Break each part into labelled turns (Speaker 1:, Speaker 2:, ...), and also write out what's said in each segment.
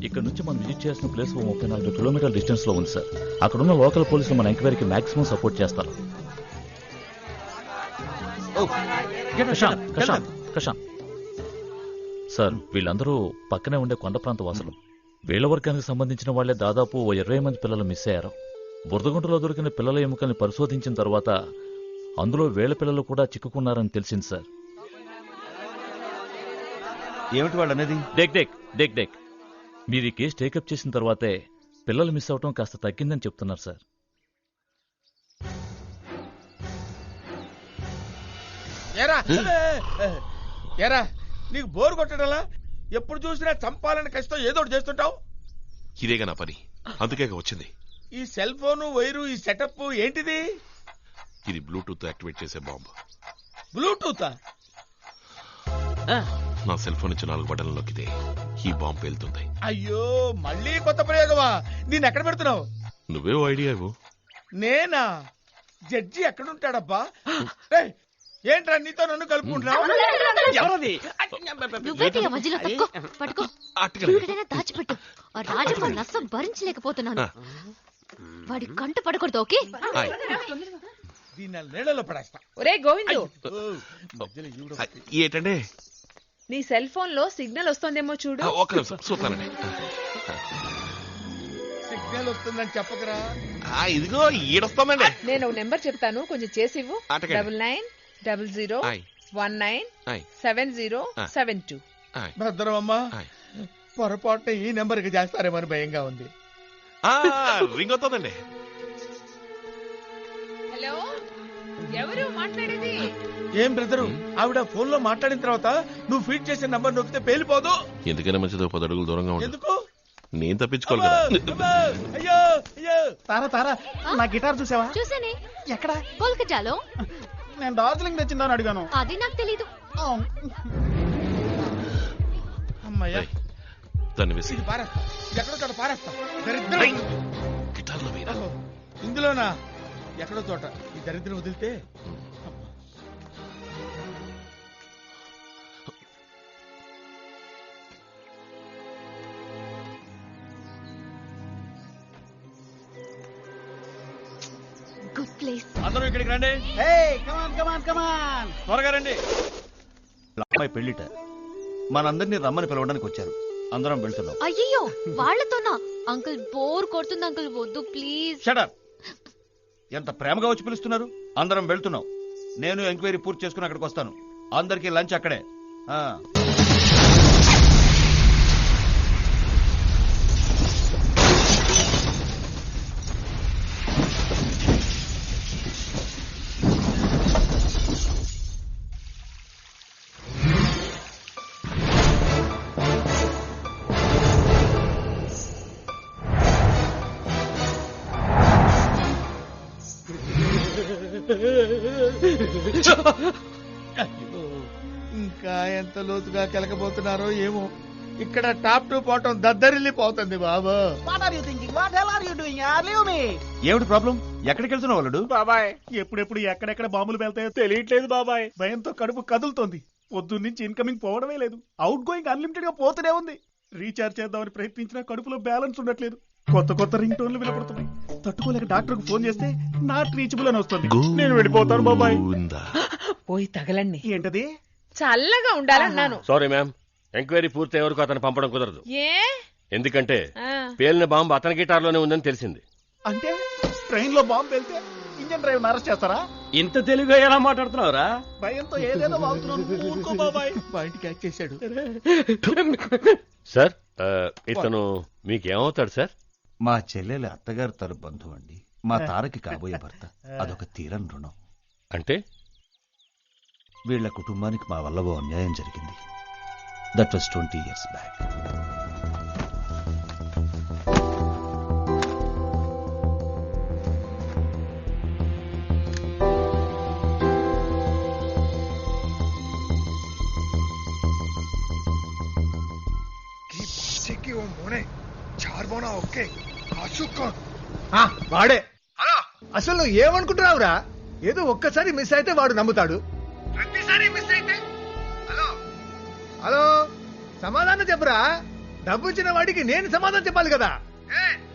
Speaker 1: ఇక్కడ నుంచి మనం విజిట్ చేసిన ప్లేస్ 34 కిలోమీటర్ల డిస్టెన్స్ లో ఉంది సార్. అక్కడున్న లోకల్ పోలీసులు మన ఎంక్వైరీకి మాక్సిమం సపోర్ట్ చేస్తారు. సార్ వీళ్ళందరూ పక్కనే ఉండే కొండ ప్రాంత వాసులు. వీళ్ల వర్గానికి సంబంధించిన వాళ్లే దాదాపు 20 మంది పిల్లలు మిస్ అయ్యారు. బురదగుంటలో దొరికిన పిల్లల ఎముకల్ని పరిశోధించిన తర్వాత అందులో వీళ్ల పిల్లలు కూడా చిక్కుకున్నారని తెలిసింది సార్.
Speaker 2: ఏమిటి వాళ్ళు అనేది?
Speaker 1: డెక్ మీరు ఈ కేసు టేకప్ చేసిన తర్వాతే పిల్లలు మిస్ అవటం కాస్త తగ్గిందని చెప్తున్నారు సార్.
Speaker 3: ఏరా నీకు బోరు కొట్టడంలా? ఎప్పుడు చూసినా చంపాలని కష్టం ఏదో ఒకటి చేస్తుంటావు.
Speaker 4: ఇదేగా నా పని, అందుకే వచ్చింది.
Speaker 3: ఈ సెల్ ఫోన్ వైరు, ఈ సెటప్ ఏంటిది?
Speaker 4: ఇది బ్లూటూత్ యాక్టివేట్ చేసే బాంబు.
Speaker 3: బ్లూటూత్?
Speaker 4: నా సెల్ ఫోన్ నుంచి 4 బటన్లు నొక్కితే ఈ బాంబు పేలుతుంది.
Speaker 3: అయ్యో మళ్ళీ కొత్త ప్రయోగమా? దీన్ని ఎక్కడ పెడుతున్నావు?
Speaker 4: నువ్వే ఐడియా ఇవ్వు.
Speaker 3: నేనా? జడ్జి ఎక్కడుంటాడబ్బా? ఏంట్రా నీతో నన్ను కలుపుకుంటున్నావు?
Speaker 5: దాచిపెట్టు. ఆ రాజమ్మ నష్టం భరించలేకపోతున్నాను. వాడి కంట పడకూడదు. ఓకే,
Speaker 3: దీన్ని నీళ్ళలో పడేస్తా.
Speaker 6: ఒరే గోవిందు,
Speaker 4: ఏంటంటే
Speaker 6: నీ సెల్ ఫోన్ లో సిగ్నల్ వస్తోందేమో చూడు.
Speaker 4: ఒక్క నిమిషం చూస్తానండి.
Speaker 3: సిగ్నల్ వస్తుందని చెప్పకరా.
Speaker 4: ఇదిగో ఈడొస్తామండి.
Speaker 6: నేను ఒక నెంబర్ చెప్తాను, కొంచెం చేసి ఇవ్వు. 9900197072.
Speaker 3: భద్రమమ్మా, పొరపాటున ఈ నెంబర్ కి చేస్తారేమని భయంగా ఉంది.
Speaker 4: రింగ్ అవుతుందండి.
Speaker 6: హలో, ఎవరు మాట్లాడేది?
Speaker 3: ఏం బ్రదరు, ఆవిడ ఫోన్ లో మాట్లాడిన తర్వాత నువ్వు ఫీడ్ చేసే నంబర్ నొక్కితే పేలిపోదు.
Speaker 4: ఎందుకైనా మంచిది 10 అడుగులు దూరంగా ఉంది.
Speaker 3: ఎందుకు?
Speaker 4: నేను తప్పించుకోవాలి కదా.
Speaker 3: అయ్యో అయ్యో.
Speaker 2: తారా నా గిటార్ చూసావా?
Speaker 5: చూసానే.
Speaker 2: ఎక్కడ?
Speaker 5: కోల్కతాలో.
Speaker 2: నేను డార్జిలింగ్ తెచ్చిందని అడిగాను.
Speaker 5: అది నాకు తెలీదు.
Speaker 3: అమ్మయ్యా,
Speaker 4: దాన్ని వేసి
Speaker 3: ఇది పారేస్తా. ఎక్కడో చోట పారేస్తా.
Speaker 4: గిటార్లో వేరా.
Speaker 3: ఇందులోనా? ఎక్కడో చోట ఈ దరిద్రం వదిలితే.
Speaker 5: Good place.
Speaker 3: అందరూ ఇక్కడికి రండి. త్వరగా రండి.
Speaker 2: అమ్మాయి పెళ్లిట, మనందరినీ రమ్మని పిలవడానికి వచ్చారు. అందరం వెళ్తున్నాం.
Speaker 5: అయ్యో వాళ్ళతోనా? అంకుల్ బోర్ కొడుతుంది అంకుల్, వద్దు ప్లీజ్.
Speaker 2: Shut up. ఎంత ప్రేమగా వచ్చి పిలుస్తున్నారు. అందరం వెళ్తున్నాం. నేను ఎంక్వైరీ పూర్తి చేసుకుని అక్కడికి వస్తాను. అందరికీ లంచ్ అక్కడే.
Speaker 3: ఇంకా ఎంత లోతుగా కెలకబోతున్నారో ఏమో. ఇక్కడ టాప్ టు బాటం దద్దరిల్లిపోతుంది బాబు.
Speaker 2: ఏమిటి ప్రాబ్లం? ఎక్కడికి వెళ్తున్నావు వాళ్ళు?
Speaker 7: బాబాయ్, ఎప్పుడెప్పుడు ఎక్కడెక్కడ బాంబులు వెళ్తాయో తెలియట్లేదు బాబాయ్. భయంతో కడుపు కదులుతోంది. పొద్దున్నుంచి ఇన్కమింగ్ పోవడమే లేదు, అవుట్ గోయింగ్ అన్లిమిటెడ్ గా పోతూనే ఉంది. రీఛార్జ్ చేద్దామని ప్రయత్నించినా కడుపులో బ్యాలెన్స్ ఉండట్లేదు. కొత్త రింగ్ టోన్లు వినపడుతున్నాయి. తట్టుకోలేక డాక్టర్ కు ఫోన్ చేస్తే నాట్ రీచబుల్ అని వస్తుంది. నేను వెళ్ళిపోతాను బాబాయ్.
Speaker 6: పోయి తగలండి.
Speaker 7: ఏంటది?
Speaker 6: చల్లగా ఉండాలన్నాను.
Speaker 8: సారీ మ్యామ్, ఎంక్వైరీ పూర్తయ్యే వరకు అతను పంపడం కుదరదు.
Speaker 6: ఏ?
Speaker 8: ఎందుకంటే పేలిన బాంబు అతని గిటార్లోనే ఉందని తెలిసింది.
Speaker 7: అంటే ట్రైన్ లో బాంబు వెళ్తే ఇంజన్ డ్రైవర్ అరెస్ట్ చేస్తారా?
Speaker 8: ఇంత తెలుగుగా ఎలా మాట్లాడుతున్నావురా?
Speaker 7: భయంతో ఏదేదో వాగుతున్నాను. ఊరుకో బాబాయ్.
Speaker 3: పాయింట్ క్యాచ్ చేశాడు.
Speaker 8: సార్, ఇతను మీకేమవుతాడు సార్?
Speaker 2: మా చెల్లెలి అత్తగారు తన బంధువు అండి. మా తారకి కాబోయే భర్త. అదొక తీరని రుణం.
Speaker 8: అంటే
Speaker 2: వీళ్ల కుటుంబానికి మా వల్ల ఓ అన్యాయం జరిగింది. That was 20 years back.
Speaker 7: వాడే. అసలు నువ్వు ఏమనుకుంటున్నావురా? ఏదో ఒక్కసారి మిస్ అయితే వాడు నమ్ముతాడు. ప్రతిసారి మిస్ అయితే హలో సమాధానం చెప్పురా.
Speaker 3: డబ్బు ఇచ్చిన వాడికి నేను సమాధానం చెప్పాలి కదా.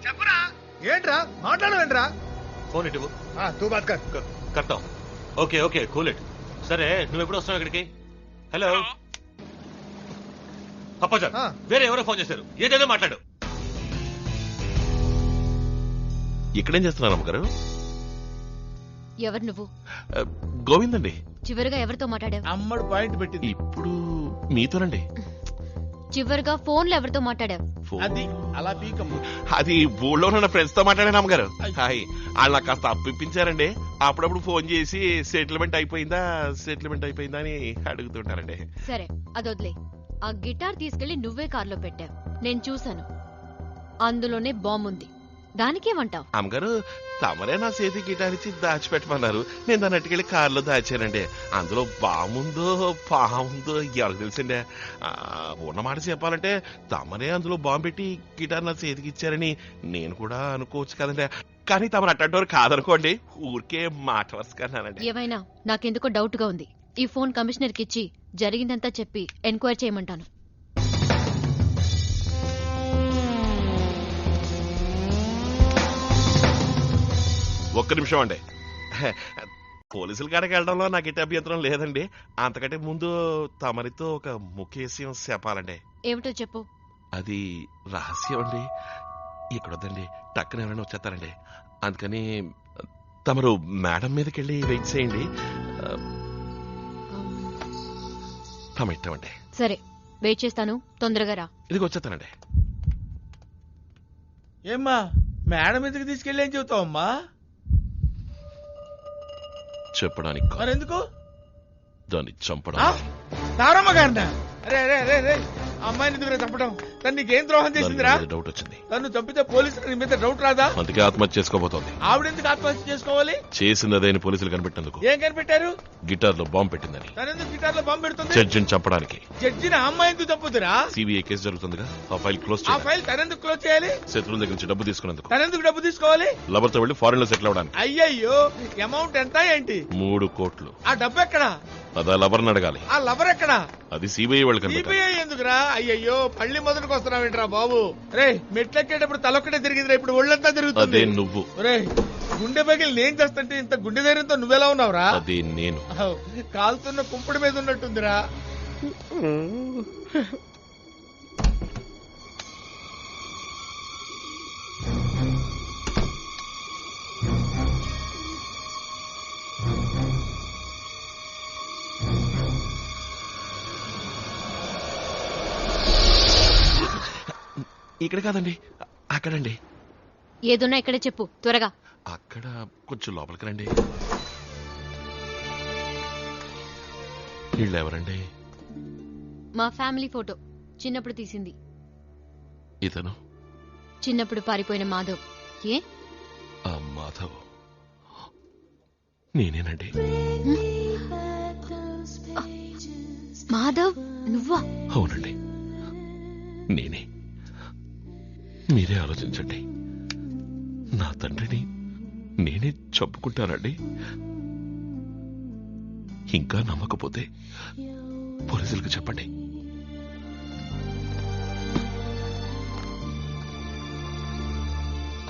Speaker 3: చెప్పరా ఏంట్రా మాట్లాడవేంట్రా?
Speaker 9: ఫోన్ ఇటు
Speaker 3: తూ బాత్ కర్.
Speaker 9: కర్తాం. Okay okay cool it. సరే నువ్వు ఎప్పుడు వస్తావు ఇక్కడికి? హలో అప్పాజాన్, వేరే ఎవరో ఫోన్ చేశారు, ఏదేదో మాట్లాడు.
Speaker 4: ఇక్కడేం చేస్తున్నారు అమ్మగారు?
Speaker 5: ఎవరు నువ్వు?
Speaker 4: గోవింద్ అండి.
Speaker 5: చివరిగా ఎవరితో మాట్లాడావు?
Speaker 3: అమ్మడు పాయింట్ పెట్టింది.
Speaker 4: ఇప్పుడు మీతోనండి.
Speaker 5: చివరిగా ఫోన్ లో ఎవరితో మాట్లాడావు?
Speaker 3: అది అలా పీకమ్మ.
Speaker 4: అది ఊళ్ళో ఉన్న ఫ్రెండ్స్ తో మాట్లాడాను అమ్మగారు. హాయ్, వాళ్ళు నాకు కాస్త అప్పిప్పించారండి. అప్పుడప్పుడు ఫోన్ చేసి సెటిల్మెంట్ అయిపోయిందా అని అడుగుతుంటారండి.
Speaker 5: సరే అదొద్లే. ఆ గిటార్ తీసుకెళ్లి నువ్వే కార్లో పెట్టావు, నేను చూశాను. అందులోనే బాంబు ఉంది. దానికేమంటావు?
Speaker 4: అమ్మగారు, తమరే నా చేతి గిటార్ ఇచ్చి దాచిపెట్టమన్నారు. నేను దాన్ని అట్టుకెళ్ళి కారులో దాచానండి. అందులో బాముందో పాముందో ఎవరికి తెలుసండి. ఉన్నమాట చెప్పాలంటే తమరే అందులో బాంబు పెట్టి గిటార్ నా చేతికి ఇచ్చారని నేను కూడా అనుకోవచ్చు కదండి. కానీ తమరు అట్టంటోరు కాదనుకోండి, ఊరికే మాట వరుసకన్నానండి.
Speaker 5: ఏమైనా నాకెందుకో డౌట్ గా ఉంది. ఈ ఫోన్ కమిషనర్ కి ఇచ్చి జరిగిందంతా చెప్పి ఎంక్వైరీ చేయమంటాను.
Speaker 4: ఒక్క నిమిషం అండి. పోలీసుల కాడికి వెళ్ళడంలో నాకు ఎట్టి అభ్యంతరం లేదండి. అంతకంటే ముందు తమరితో ఒక ముఖ్య విషయం చెప్పాలండి.
Speaker 5: ఏమిటో చెప్పు.
Speaker 4: అది రహస్యం అండి. ఇక్కడొద్దండి, టక్కున ఎవరైనా వచ్చేస్తారండి. అందుకని తమరు మేడం మీదకి వెళ్ళి వెయిట్ చేయండి. తమ ఇష్టం అండి.
Speaker 5: సరే వెయిట్ చేస్తాను, తొందరగా రా.
Speaker 4: ఇదిగో వచ్చేస్తానండి.
Speaker 3: ఏమ్మా మేడం ఎందుకు తీసుకెళ్ళి ఏం చెబుతావమ్మా?
Speaker 4: చెప్పడానికి కాదు,
Speaker 3: మరెందుకు?
Speaker 4: దాన్ని చంపడం.
Speaker 3: తారమ్మ గారినా? అరే అరే అరే అరే, అమ్మాయిని ఎందుకు చంపడం? తను నీకేం ద్రోహం చేసిందిరా?
Speaker 4: డౌట్ వచ్చింది.
Speaker 3: తను చంపితే పోలీసులు నీ మీద డౌట్ రాదా?
Speaker 4: అందుకే ఆత్మహత్య చేసుకోబోతోంది.
Speaker 3: ఆవిడెందుకు ఆత్మహత్య చేసుకోవాలి?
Speaker 4: చేసినదేని పోలీసులు కనిపెట్టేందుకు.
Speaker 3: ఏం కనిపెట్టారు?
Speaker 4: గిటార్ లో బాంబు పెట్టిందని.
Speaker 3: తనెందుకు గిటార్ లో బాంబు పెడుతుంది?
Speaker 4: జడ్జిని చంపడానికి.
Speaker 3: జడ్జిని అమ్మాయి ఎందుకు చంపుతురా?
Speaker 4: సిబిఐ కేసు జరుగుతుందిగా, ఆ ఫైల్ క్లోజ్
Speaker 3: ఆ
Speaker 4: చేయాలి.
Speaker 3: ఫైల్ తనెందుకు క్లోజ్ చేయాలి?
Speaker 4: శత్రువుల దగ్గర నుంచి డబ్బు తీసుకున్నందుకు.
Speaker 3: తనెందుకు డబ్బు తీసుకోవాలి?
Speaker 4: లవర్తో వెళ్లి ఫారెన్ లో సెటిల్ అవడానికి.
Speaker 3: అయ్యయ్యో, అమౌంట్ ఎంత ఏంటి?
Speaker 4: 3 కోట్లు.
Speaker 3: ఆ డబ్బు ఎక్కడా?
Speaker 4: అదా లవర్ని అడగాలి.
Speaker 3: ఆ లవర్ ఎక్కడా?
Speaker 4: అది సిబిఐ వాళ్ళు కనిపెట్టాలి.
Speaker 3: సిబిఐ ఎందుకురా? అయ్యయ్యో, పళ్ళి మొదటికి వస్తున్నావేంట్రా బాబు? రే, మెట్లెక్కేటప్పుడు తలొక్కటే తిరిగిందిరా, ఇప్పుడు ఒళ్ళంతా తిరుగుతుంది.
Speaker 4: అదే నువ్వు.
Speaker 3: రే, గుండె పగిలి నేను చేస్తుంటే ఇంత గుండె ధైర్యంతో నువ్వెలా ఉన్నావురా?
Speaker 4: అదే నేను.
Speaker 3: కాలుతున్న కుంపుడి మీద ఉన్నట్టుందిరా.
Speaker 4: ఇక్కడ కాదండి, అక్కడండి.
Speaker 5: ఏదున్నా ఇక్కడే చెప్పు త్వరగా.
Speaker 4: అక్కడ కొంచెం లోపలికి రండి. వీళ్ళెవరండి?
Speaker 5: మా ఫ్యామిలీ ఫోటో, చిన్నప్పుడు తీసింది.
Speaker 4: ఇతను
Speaker 5: చిన్నప్పుడు పారిపోయిన మాధవ్. ఏ
Speaker 4: ఆ మాధవ్ నేనేనండి.
Speaker 5: మాధవ్ నువ్వా?
Speaker 4: అవునండి, నేనే. మీరే ఆలోచించండి. నా తండ్రిని నేనే చంపుకుంటానండి. ఇంకా నమ్మకపోతే పోలీసులకు చెప్పండి.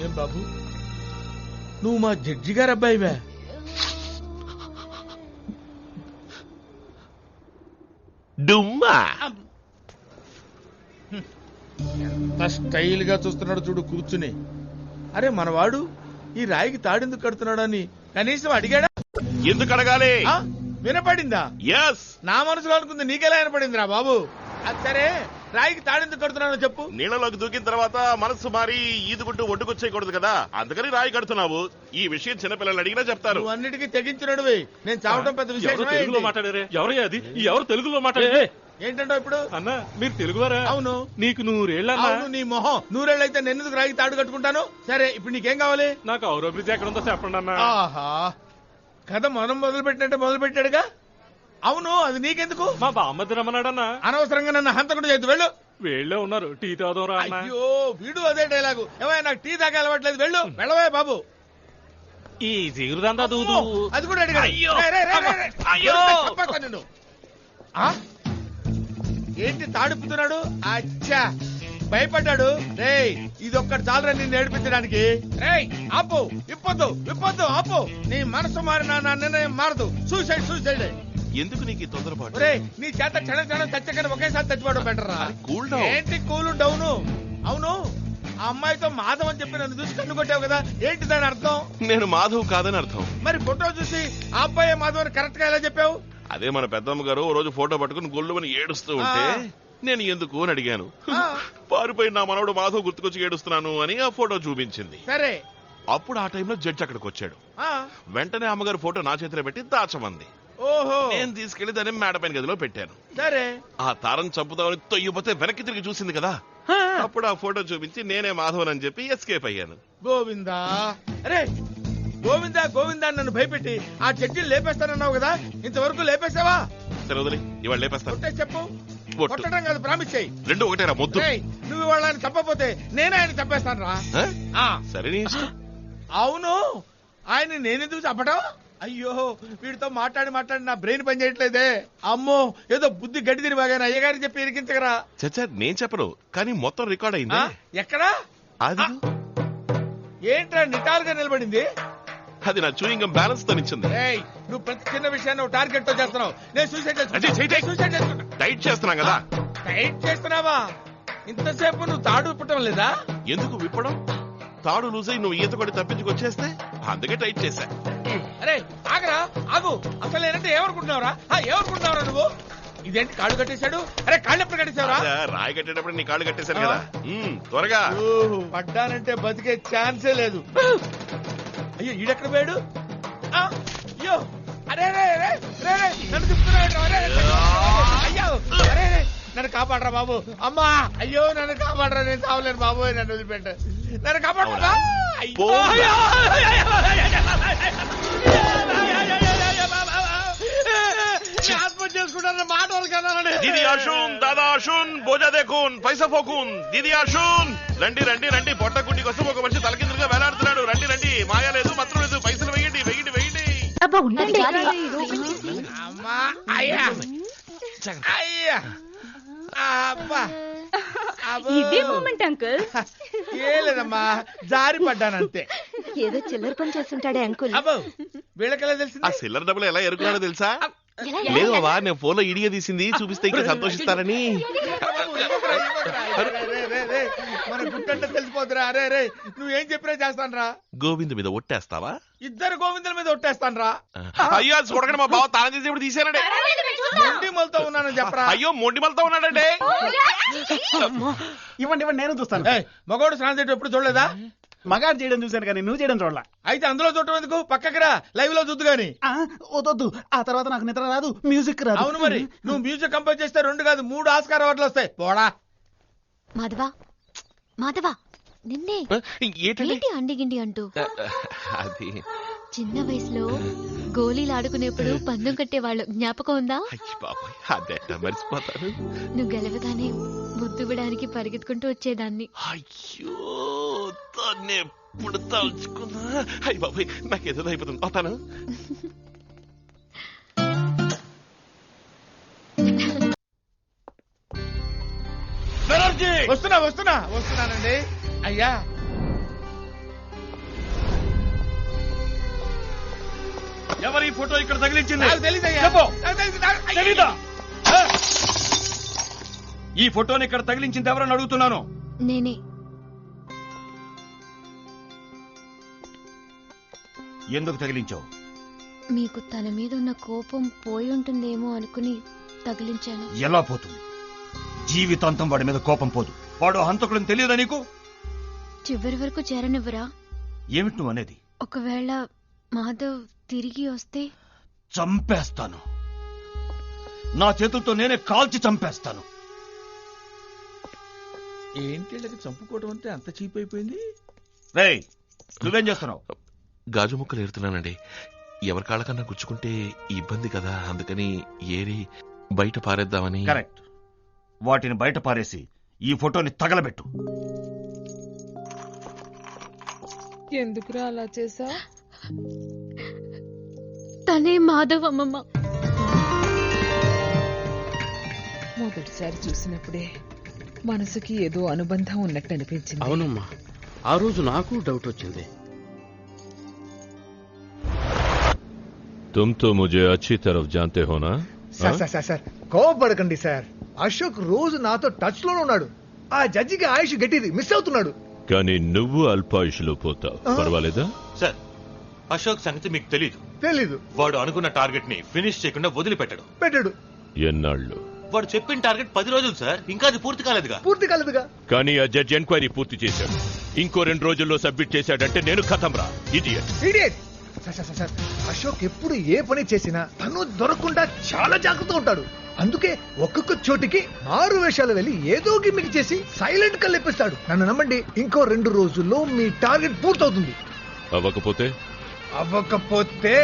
Speaker 3: ఏం బాబు, నువ్వు మా జడ్జి గారు అబ్బాయివే?
Speaker 4: డుమ్మా.
Speaker 3: ఎంత స్టైల్ గా చూస్తున్నాడు చూడు కూర్చుని. అరే మనవాడు ఈ రాయికి తాడెందుకు కడుతున్నాడు అని కనీసం అడిగాడా?
Speaker 4: ఎందుకు అడగాలి?
Speaker 3: వినపడిందా?
Speaker 4: ఎస్.
Speaker 3: నా మనసులో అనుకుంది నీకెలా వినపడిందిరా బాబు? అది సరే, రాయికి తాడెందుకు కడుతున్నానో చెప్పు.
Speaker 4: నీళ్ళలోకి దూకిన తర్వాత మనసు మారి ఈదుకుంటూ ఒడ్డుకొచ్చేయకూడదు కదా, అందుకని రాయి కడుతున్నావు. ఈ విషయం చిన్నపిల్లలు అడిగినా చెప్తారు.
Speaker 3: నువ్వు అన్నిటికీ తెగించినడువే. నేను చావటం పెద్ద విషయం.
Speaker 9: తెలుగులో మాట్లాడారే? ఎవరయ్యా అది? ఎవరు తెలుగులో మాట్లాడే?
Speaker 3: ఏంటంటే ఇప్పుడు?
Speaker 9: అన్నా మీరు తెలుగువారా?
Speaker 3: అవును.
Speaker 9: నీకు 100 ఏళ్ళ?
Speaker 3: అవును, నీ మొహం 100 ఏళ్ళైతే నేనెందుకు రాయికి తాడు కట్టుకుంటాను? సరే, ఇప్పుడు నీకేం కావాలి?
Speaker 9: నాకు ఔరో బ్రిడ్జ్ ఎక్కడ ఉందో చెప్పండి అన్న.
Speaker 3: ఆహా, కథ మనం మొదలు పెట్టినట్టే మొదలు పెట్టాడుగా. అవును, అది నీకెందుకు?
Speaker 9: మా బామ్మద్ది రమ్మన్నాడన్నా.
Speaker 3: అనవసరంగా నన్ను హంతకుడు చేద్దు. వెళ్ళు.
Speaker 9: వీళ్ళే ఉన్నారు, టీ తాగుదాం.
Speaker 3: అయ్యో, వీడు అదే డైలాగు. ఏమైనా నాకు టీ తాగా అలవాట్లేదు. వెళ్ళు, వెళ్ళవే బాబు.
Speaker 9: ఈ జీరుదంతా దూదు.
Speaker 3: అది కూడా అడిగాడు.
Speaker 9: అయ్యో.
Speaker 3: రే, రే, రే, రే, రే.
Speaker 9: అయ్యో.
Speaker 3: చంపేస్తా నిన్ను. ఆ? ఏంటి తాడుపుతున్నాడు? అచ్చా, భయపడ్డాడు. రేయ్ ఇది ఒక్కటి చాలరా నిన్ను ఏడిపించడానికి. రేయ్ ఆపు, విప్పొద్దు విప్పొద్దు, ఆపు. నీ మనసు మారినా నా నిర్ణయం మారదు. Suicide suicide.
Speaker 4: ఎందుకు నీకు ఈ తొందరపాటు?
Speaker 3: రే నీ చేత క్షణం క్షణం చచ్చకని ఒకేసారి చచ్చిపోవడం బెటర్ రా.
Speaker 4: Cool down.
Speaker 3: ఏంటి కూల్ డౌను? అవును ఆ అమ్మాయితో మాధవ్ అని చెప్పి నన్ను చూసి కన్ను కొట్టావు కదా, ఏంటి దాని అర్థం?
Speaker 4: నేను మాధవ్ కాదని అర్థం.
Speaker 3: మరి ఫోటో చూసి ఆ అబ్బాయి మాధవ్ అని కరెక్ట్ గా ఎలా చెప్పావు?
Speaker 4: అదే మన పెద్దమ్మ గారు ఓ రోజు ఫోటో పట్టుకుని గొల్లుమని ఏడుస్తూ ఉంటే నేను ఎందుకు అని అడిగాను. పారిపోయి నా మనవడు మాధవ్ గుర్తుకొచ్చి ఏడుస్తున్నాను అని ఆ ఫోటో చూపించింది.
Speaker 3: సరే
Speaker 4: అప్పుడు ఆ టైంలో జడ్జి అక్కడికి వచ్చాడు.
Speaker 3: ఆ,
Speaker 4: వెంటనే అమ్మగారు ఫోటో నా చేతిలో పెట్టి దాచమంది.
Speaker 3: ఓహో
Speaker 4: నేను తీసుకెళ్లి దాన్ని మేడ పైన గదిలో పెట్టాను.
Speaker 3: సరే
Speaker 4: ఆ తారం చంపుతామని తొయ్యిపోతే వెనక్కి తిరిగి చూసింది కదా, అప్పుడు ఆ ఫోటో చూపించి నేనే మాధవన్ అని చెప్పి ఎస్కేప్ అయ్యాను.
Speaker 3: గోవిందా. అరే గోవిందా గోవిందా అని నన్ను భయపెట్టి ఆ జడ్జిని లేపేస్తానన్నావు కదా, ఇంతవరకు లేపేసావా?
Speaker 4: సరే వదిలి, ఇవాళ లేపేస్తాను.
Speaker 3: కొట్టే చెప్పు.
Speaker 4: ఒట్టు.
Speaker 3: కొట్టడం కాదు, ప్రామిస్ చెయ్యి.
Speaker 4: రెండు ఒకటేరా మొద్దు.
Speaker 3: రేయ్, నువ్వు ఇవాళ ఆయన చంపపోతే నేనే ఆయన చంపేస్తాను రా.
Speaker 4: ఆ? సరే నీ ఇష్టం.
Speaker 3: అవును ఆయన నేనెందుకు చంపటం? అయ్యో వీడితో మాట్లాడి మాట్లాడి నా బ్రెయిన్ పని చేయట్లేదే. అమ్మో ఏదో బుద్ధి గడ్డి తిని బాగా అయ్యగారికి చెప్పి ఇరికించగరా.
Speaker 4: చచ్చా నేను చెప్పను, కానీ మొత్తం రికార్డ్ అయింది.
Speaker 3: ఎక్కడా?
Speaker 4: అది
Speaker 3: ఏంట్రా నిటారుగా నిలబడింది?
Speaker 4: అది నా చూయింగ్ బ్యాలెన్స్ తో నిచ్చింది.
Speaker 3: రేయ్, నువ్వు ప్రతి చిన్న విషయాన్ని టార్గెట్ తో చేస్తున్నావు. నేను సూసైడ్ సూసైడ్ చేసుకుంటా.
Speaker 4: డైట్ చేస్తున్నాం కదా.
Speaker 3: టైట్ చేస్తున్నావా? ఇంతసేపు నువ్వు తాడు విప్పటం లేదా?
Speaker 4: ఎందుకు విప్పడం? తాడు లూజ్ అయి నువ్వు ఈత కొట్టి తప్పించుకొచ్చేస్తే అందుకే టైట్ చేశా.
Speaker 3: అరే ఆగరా, ఆగు. అసలు ఏంటంటే ఏమనుకుంటున్నావురా? ఏమనుకుంటున్నావురా నువ్వు? ఇదేంటి కాళ్ళు కట్టేశాడు? అరే కాళ్ళు ఎప్పుడు కట్టేశావురా?
Speaker 4: రాయి కట్టేటప్పుడు నీ కాళ్ళు కట్టేశాను కదా. త్వరగా.
Speaker 3: పడ్డానంటే బతికే ఛాన్సే లేదు. అయ్యో ఈడెక్కడ పోయాడు? అయ్యో అరే రే రే రే రే నన్ను తిప్పుతున్నాడు. అయ్యో అరే నన్ను కాపాడరా బాబు. అమ్మా అయ్యో నన్ను కాపాడరా, నేను చావలేను బాబు, నన్ను వదిలిపెట్ట, నన్ను కాపాడరా. ఆత్మహత్య చేసుకుంటారన్న మాట వాళ్ళకన్నానండి.
Speaker 4: దీది అర్షున్, దాదా అర్షున్, భోజా దేఖున్, పైసా ఫోకున్. దీది అర్షున్, రండి రండి రండి. పొట్ట గుండి కోసం ఒక మనిషి తలకిందులుగా వేలాడుతున్నాడు. రండి రండి. మాయా లేదు, మంత్రం లేదు, పైసలు వేయండి వేయండి వేయండి.
Speaker 3: అమ్మా అయ్యా అయ్యా అబ్బా.
Speaker 10: ఇదే మూమెంట్ అంకుల్.
Speaker 3: ఏ లేదమ్మా, జారి పడ్డానంతే.
Speaker 10: ఏదో చిల్లర పని చేస్తుంటాడే అంకుల్.
Speaker 3: అబ్బో వీళ్ళకెలా తెలిసింది?
Speaker 4: ఆ సిల్లర్ డబ్బులు ఎలా ఎరుకున్నాడో తెలుసా? లేదు బాబా, నేను ఫోన్ లో ఇడిగా తీసింది చూపిస్తే ఇంకా సంతోషిస్తారని.
Speaker 3: మన గుట్టంటే తెలిసిపోతురా. అరే రే నువ్వేం చెప్పినా చేస్తాను రా.
Speaker 4: గోవింద్ మీద ఒట్టేస్తావా?
Speaker 3: ఇద్దరు గోవిందుల మీద ఒట్టేస్తాను రా.
Speaker 4: అయ్యో చూడకండి, మా బావ తాళం తీసి ఇప్పుడు తీసానండి.
Speaker 3: మొండిమలతో ఉన్నానని చెప్పరా.
Speaker 4: అయ్యో మొండిమలతో ఉన్నాడండి.
Speaker 7: ఇవ్వండి ఇవ్వండి, నేను చూస్తాను.
Speaker 3: మగోడు స్నానం చేయడం ఎప్పుడు చూడలేదా?
Speaker 7: మగాడు చేయడం చూశాను కానీ నువ్వు చేయడం చూడలా.
Speaker 3: అయితే అందులో చూడటం ఎందుకు? పక్కకి రా, లైవ్ లో చూద్దు గాని.
Speaker 7: వద్దు, ఆ తర్వాత నాకు నిద్ర రాదు, మ్యూజిక్ రాదు.
Speaker 3: అవును మరి, నువ్వు మ్యూజిక్ కంపోజ్ చేస్తే 2 కాదు 3 ఆస్కార్ అవార్డులు వస్తాయి. పోడా
Speaker 5: మాధవా మాధవా, నిన్నే ఏంటి అండిగిండి అంటూ.
Speaker 4: అది
Speaker 5: చిన్న వయసులో గోళీలు ఆడుకునేప్పుడు పందెం కట్టేవాళ్ళు, జ్ఞాపకం ఉందా?
Speaker 4: బాబాయ్ అదెట్ట మర్చిపోతాను.
Speaker 5: నువ్వు గెలవగానే ముద్దుబడానికి పరిగెత్తుకుంటూ వచ్చేదాన్ని.
Speaker 4: అయ్యో దాన్ని ఎప్పుడు తలుచుకున్నా అయ్యి బాబాయ్ నాకేదో అయిపోతుంది. వస్తాను.
Speaker 3: వస్తున్నానండి అయ్యా.
Speaker 2: ఎవరి ఫోటో ఇక్కడ తగిలించింది?
Speaker 3: నాకు తెలీదయ్యా.
Speaker 2: చెప్పు.
Speaker 3: నాకు తెలీదు.
Speaker 2: తెలీదా? ఈ ఫోటోని ఇక్కడ తగిలించింది ఎవరని అడుగుతున్నాను.
Speaker 5: నేనే.
Speaker 2: ఎందుకు తగిలించావు?
Speaker 5: మీకు తన మీద ఉన్న కోపం పోయి ఉంటుందేమో అనుకుని తగిలించాను.
Speaker 2: ఎలా పోతుంది? జీవితాంతం వాడి మీద కోపం పోదు. వాడు హంతకులని తెలియదా నీకు?
Speaker 5: చివరి వరకు చేరనివ్వరా?
Speaker 2: ఏమిటి నువ్వు అనేది?
Speaker 5: ఒకవేళ మాధవ్ తిరిగి వస్తే
Speaker 2: చంపేస్తాను. నా చేతులతో నేనే కాల్చి చంపేస్తాను.
Speaker 3: ఏంటి చంపుకోవడం అంటే అంత చీప్ అయిపోయింది?
Speaker 2: రేయ్ నువ్వేం చేస్తున్నావు?
Speaker 4: గాజు ముక్కలు ఏరుతున్నానండి. ఎవరి కాళ్ళకన్నా గుచ్చుకుంటే ఇబ్బంది కదా, అందుకని ఏరి బయట పారేద్దామని.
Speaker 2: కరెక్ట్. వాటిని బయట పారేసి ఈ ఫోటోని తగలబెట్టు.
Speaker 6: ఎందుకురా అలా చేసా?
Speaker 5: తనే మాధవ్ అమ్మమ్మ.
Speaker 6: మొదటిసారి చూసినప్పుడే మనసుకి ఏదో అనుబంధం ఉన్నట్టు అనిపించింది.
Speaker 8: అవునమ్మా, ఆ రోజు నాకు డౌట్ వచ్చింది.
Speaker 11: तुम तो मुझे अच्छी तरफ जानते हो ना?
Speaker 12: Sir కోపడకండి sir. అశోక్ రోజు నాతో టచ్ లోనే ఉన్నాడు. ఆ జడ్జికి ఆయుష్ గట్టిది మిస్ అవుతున్నాడు.
Speaker 11: కానీ నువ్వు అల్పాయుషులో పోతావు, పర్వాలేదా?
Speaker 9: సార్, అశోక్ సంగతి మీకు
Speaker 12: తెలీదు.
Speaker 9: వాడు అనుకున్న టార్గెట్ ని ఫినిష్ చేయకుండా వదిలిపెట్టాడు.
Speaker 11: ఎన్నాళ్ళు?
Speaker 9: వాడు చెప్పిన టార్గెట్ 10 రోజులు సార్. ఇంకా అది పూర్తి కాలేదుగా.
Speaker 11: కానీ ఆ జడ్జి ఎంక్వైరీ పూర్తి చేశాడు. ఇంకో 2 రోజుల్లో సబ్మిట్ చేశాడంటే నేను ఖతం రా.
Speaker 12: ఇడియట్. సార్ అశోక్ ఎప్పుడు ఏ పని చేసినా తను దొరకకుండా చాలా జాగ్రత్తగా ఉంటాడు. అందుకే ఒక్కొక్క చోటికి 6 వేషాలు వెళ్ళి ఏదో గిమ్మిక్ చేసి సైలెంట్ గా లేపిస్తాడు. నన్ను నమ్మండి, ఇంకో 2 రోజుల్లో మీ టార్గెట్ పూర్తవుతుంది. అవ్వకపోతే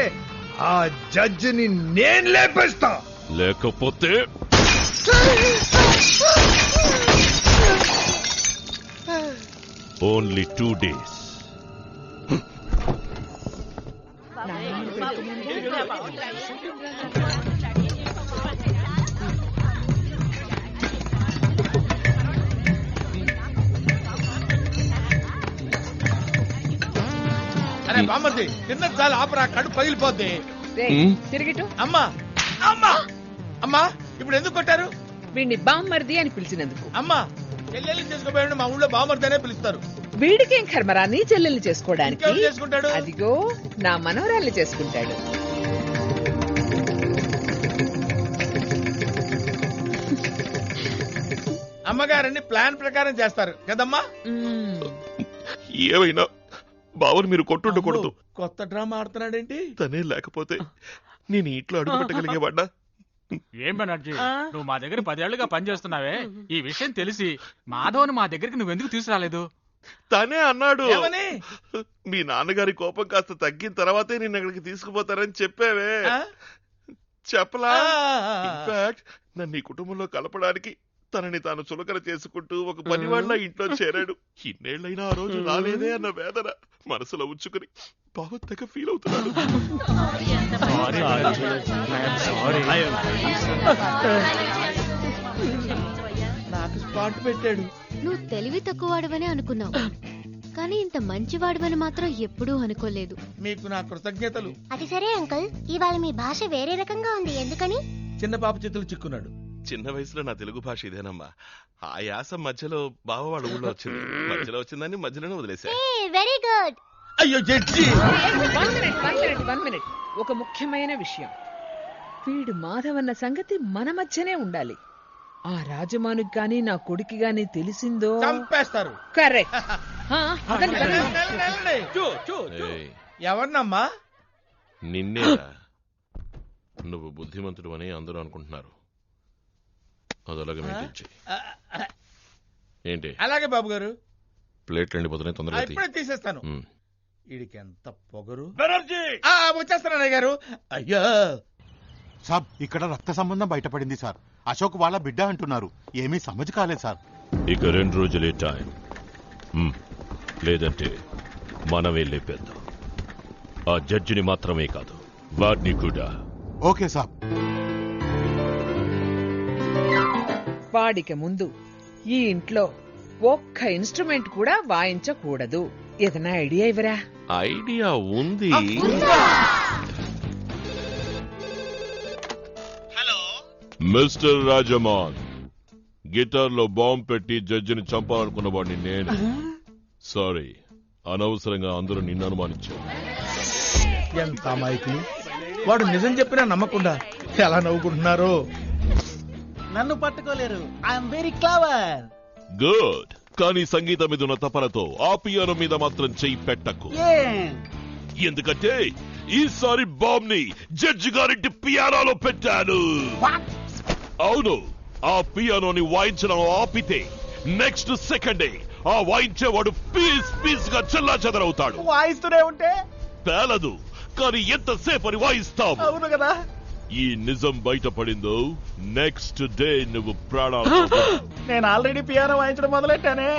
Speaker 12: ఆ జడ్జిని నేను లేపేస్తా.
Speaker 11: లేకపోతే ఓన్లీ 2 days.
Speaker 3: అరే బామ్మర్ది, తిన్న చాలా ఆపరా, కడుపు పగిలిపోద్ది.
Speaker 6: తిరిగిటు.
Speaker 3: అమ్మా అమ్మా అమ్మా, ఇప్పుడు ఎందుకు కొట్టారు?
Speaker 6: వీడిని బామ్మర్ది అని పిలిచినందుకు.
Speaker 3: అమ్మా, చెల్లెల్ని చేసుకోబోయాడు, మా ఊళ్ళో బామ్మర్ది అనే పిలుస్తారు.
Speaker 6: వీడికేం కర్మరా నీ చెల్లెల్ని చేసుకోవడానికి?
Speaker 3: ఇంకెవరు చేసుకుంటాడు?
Speaker 6: అదిగో నా మనవరాల్ని చేసుకుంటాడు.
Speaker 3: అమ్మగారని ప్లాన్ ప్రకారం చేస్తారు కదమ్మా.
Speaker 4: ఏమైనా బావని మీరు కొట్టుండకూడదు.
Speaker 3: కొత్త డ్రామా ఆడుతున్నాడేంటి?
Speaker 4: తనే లేకపోతే నేను ఇంట్లో అడుగు పెట్టగలిగేవాడా?
Speaker 13: ఏం బెనర్జీ, నువ్వు మా దగ్గర 10 ఏళ్లుగా పనిచేస్తున్నావే, ఈ విషయం తెలిసి మాధవ్ని మా దగ్గరికి నువ్వెందుకు తీసుకురాలేదు?
Speaker 4: తనే అన్నాడు, మీ నాన్నగారి కోపం కాస్త తగ్గిన తర్వాతే నేను అక్కడికి తీసుకుపోతారని చెప్పావే. చెప్పలా? ఇన్ఫాక్ట్ నన్ను ఈ కుటుంబంలో కలపడానికి తనని తాను చులకన చేసుకుంటూ ఒక పనివాళ్ళ ఇంట్లో చేరాడు. ఇన్నేళ్లైనా ఆ రోజు రాలేదే అన్న వేదన మనసులో ఉంచుకుని బాగా ఫీల్ అవుతున్నాడు.
Speaker 3: నాకు స్పాట్ పెట్టాడు.
Speaker 5: నువ్వు తెలివి తక్కువవాడవని అనుకున్నావు, కానీ ఇంత మంచివాడవని మాత్రం ఎప్పుడూ అనుకోలేదు.
Speaker 3: మీకు నా కృతజ్ఞతలు.
Speaker 14: అది సరే అంకుల్, ఇవాళ మీ భాష వేరే రకంగా ఉంది, ఎందుకని?
Speaker 3: చిన్న పాప చేతులు చిక్కున్నాడు.
Speaker 4: చిన్న వయసులో నా తెలుగు భాష ఇదేనమ్మా. ఆ యాస మధ్యలో బావ వాళ్ళ ఊళ్ళో వచ్చింది. మధ్యలో వచ్చిందని మధ్యలోనే వదిలేసా.
Speaker 14: Very good.
Speaker 3: అయ్యో జడ్జి,
Speaker 6: 1 minute. ఒక ముఖ్యమైన విషయం, వీడు మాధవన్న సంగతి మన మధ్యనే ఉండాలి. ఆ రాజమానుకి గాని నా కొడుకు గాని తెలిసిందో
Speaker 3: చంపేస్తారు.
Speaker 6: కరెక్ట్.
Speaker 3: ఎవరినమ్మా?
Speaker 4: నిన్నేరా. నువ్వు బుద్ధిమంతుడు అని అందరూ అనుకుంటున్నారు. అదలాగా మెయింటైన్ చెయ్యి. ఏంటి?
Speaker 3: అలాగే బాబు గారు.
Speaker 4: ప్లేట్లు ఎండిపోతున్నాయి, తొందరగా
Speaker 3: ఇప్పుడే తీసేస్తాను. వీడికి ఎంత పొగరు. వచ్చేస్తాను అన్నయ్య గారు. అయ్యో
Speaker 15: సాబ్, ఇక్కడ రక్త సంబంధం బయటపడింది సార్. అశోక్ వాళ్ళ బిడ్డ అంటున్నారు. ఏమీ సమజ్ కాలేదు సార్.
Speaker 11: ఇక 2 రోజులే టైం. లేదంటే మనమే లేపేద్దాం. ఆ జడ్జిని మాత్రమే కాదు, వాడిని కూడా.
Speaker 15: ఓకే సాబ్.
Speaker 6: వాడికి ముందు ఈ ఇంట్లో ఒక్క ఇన్స్ట్రుమెంట్ కూడా వాయించకూడదు. ఏదైనా ఐడియా ఇవ్వరా?
Speaker 4: ఐడియా ఉంది.
Speaker 11: మిస్టర్ రాజమాన్, గిటార్ లో బాంబు పెట్టి జడ్జిని చంపాలనుకున్న వాడిని నేను. సారీ, అనవసరంగా అందరూ నిన్ను అనుమానించారు.
Speaker 3: ఎంత అమాయకులు. వాడు నిజం చెప్పినా నమ్మకుండా ఎలా నవ్వుకుంటున్నారు.
Speaker 16: నన్ను పట్టుకోలేరు. I'm very clever.
Speaker 11: గుడ్. కానీ సంగీతం మీద ఉన్న తపనతో ఆ పియానో మీద మాత్రం చెయ్యి పెట్టకు. ఎందుకంటే ఈసారి బాంబ్ ని జడ్జి గారింటి పియానోలో పెట్టాను. అవును, ఆ పియానోని వాయించడం ఆపితే నెక్స్ట్ సెకండే ఆ వాయించేవాడు పీస్ గా చెల్లా చెదరవుతాడు.
Speaker 16: వాయిస్తూనే ఉంటే
Speaker 11: పేలదు, కానీ ఎంతసేపు అని వాయిస్తావు?
Speaker 16: అవును కదా.
Speaker 11: ఈ నిజం బయటపడిందో నెక్స్ట్ డే నువ్వు ప్రాణాలు.
Speaker 16: నేను ఆల్రెడీ పియానో వాయించడం మొదలెట్టానే.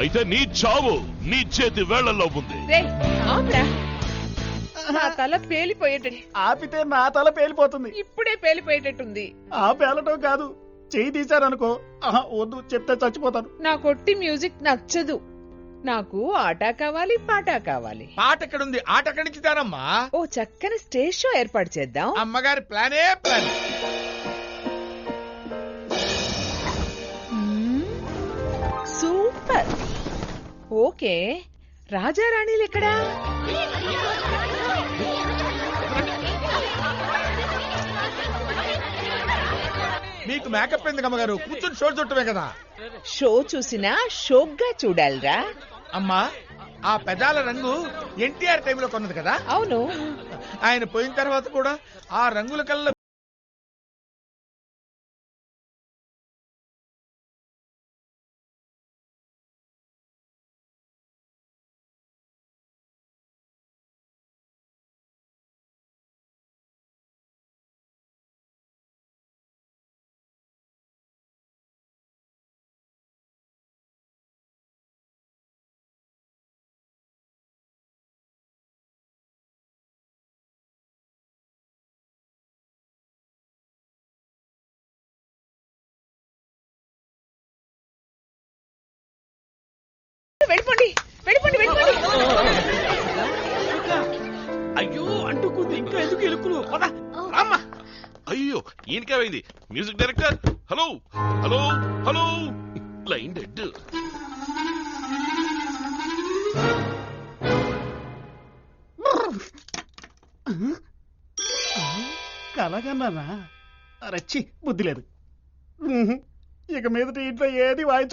Speaker 11: అయితే నీ చావు నీ చేతి వేళ్లలో ఉంది.
Speaker 6: నా తల పేలిపోయేటట్టు.
Speaker 16: ఆపితే నా తల పేలిపోతుంది.
Speaker 6: ఇప్పుడే పేలిపోయేటట్టుంది.
Speaker 16: ఆ పేలటం కాదు, చెయ్యి తీశారనుకో వద్దు, చెప్తే చచ్చిపోతాను.
Speaker 6: నా కొట్టి మ్యూజిక్ నచ్చదు. నాకు ఆట కావాలి, పాట కావాలి.
Speaker 3: పాట ఎక్కడుంది, ఆట ఎక్కడి నుంచి తేరమ్మా?
Speaker 6: ఓ చక్కని స్టేజ్ షో ఏర్పాటు చేద్దాం.
Speaker 3: అమ్మగారి ప్లానే ప్లాన్.
Speaker 6: సూపర్. ఓకే, రాజారాణిలు ఎక్కడా?
Speaker 3: మీకు మేకప్ ఎందుకు అమ్మగారు? కూర్చొని షో చుట్టమే కదా.
Speaker 6: షో చూసినా షోక్గా చూడాలిరా.
Speaker 3: అమ్మా, ఆ పెదాల రంగు ఎన్టీఆర్ టైంలో కొన్నది కదా.
Speaker 6: అవును,
Speaker 3: ఆయన పోయిన తర్వాత కూడా ఆ రంగుల కళ్ళ
Speaker 6: వెళ్ళిపోండి వెళ్ళిపోండి వెళ్ళిపోండి.
Speaker 3: అయ్యో అంటుకుంది, ఇంకా ఎందుకు ఎలుకులు? రామ్మా.
Speaker 4: అయ్యో ఈయనకేమైంది? Music director, hello hello hello, line dead.
Speaker 16: కలగన్నానా? రచ్చి బుద్ధి లేదు. ఇక మీదట ఇంట్లో ఏది వాయించ